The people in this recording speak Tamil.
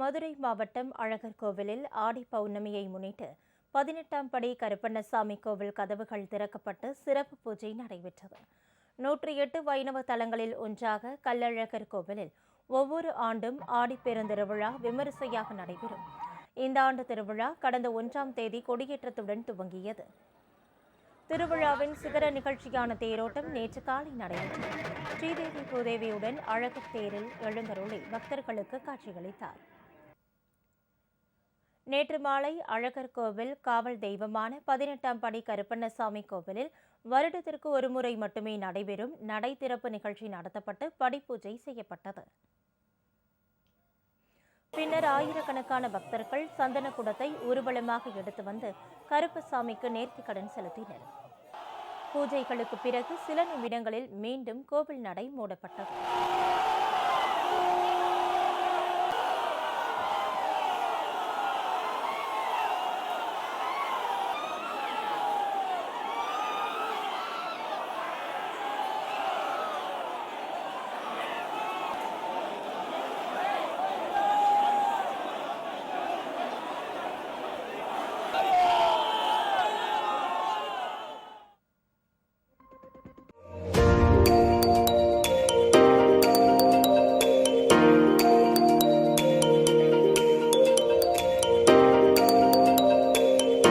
மதுரை மாவட்டம் அழகர் கோவிலில் ஆடி பௌர்ணமியை முன்னிட்டு 18ஆம் படி கருப்பண்ணசாமி கோவில் கதவுகள் திறக்கப்பட்டு சிறப்பு பூஜை நடைபெற்றது. 108 வைணவ தலங்களில் ஒன்றாக கள்ளழகர் கோவிலில் ஒவ்வொரு ஆண்டும் ஆடிப்பெருந்திருவிழா விமரிசையாக நடைபெறும். இந்த ஆண்டு திருவிழா கடந்த 1ஆம் தேதி கொடியேற்றத்துடன் துவங்கியது. திருவிழாவின் சிகர நிகழ்ச்சியான தேரோட்டம் நேற்று காலை நடைபெற்றது. ஸ்ரீதேவி பூதேவியுடன் அழகர் தேரில் எழுந்தருளி பக்தர்களுக்கு காட்சியளித்தார். நேற்று மாலை அழகர் கோவில் காவல் தெய்வமான 18ஆம் படி கருப்பண்ணசாமி கோவிலில் வருடத்திற்கு ஒருமுறை மட்டுமே நடைபெறும் நடை திறப்பு நிகழ்ச்சி நடத்தப்பட்டு படிப்பூஜை செய்யப்பட்டது. பின்னர் ஆயிரக்கணக்கான பக்தர்கள் சந்தன குடத்தை ஊர்வலமாக எடுத்து வந்து கருப்பசாமிக்கு நேர்த்திக்கடன் செலுத்தினர். பூஜைகளுக்கு பிறகு சில நிமிடங்களில் மீண்டும் கோவில் நடை மூடப்பட்டது.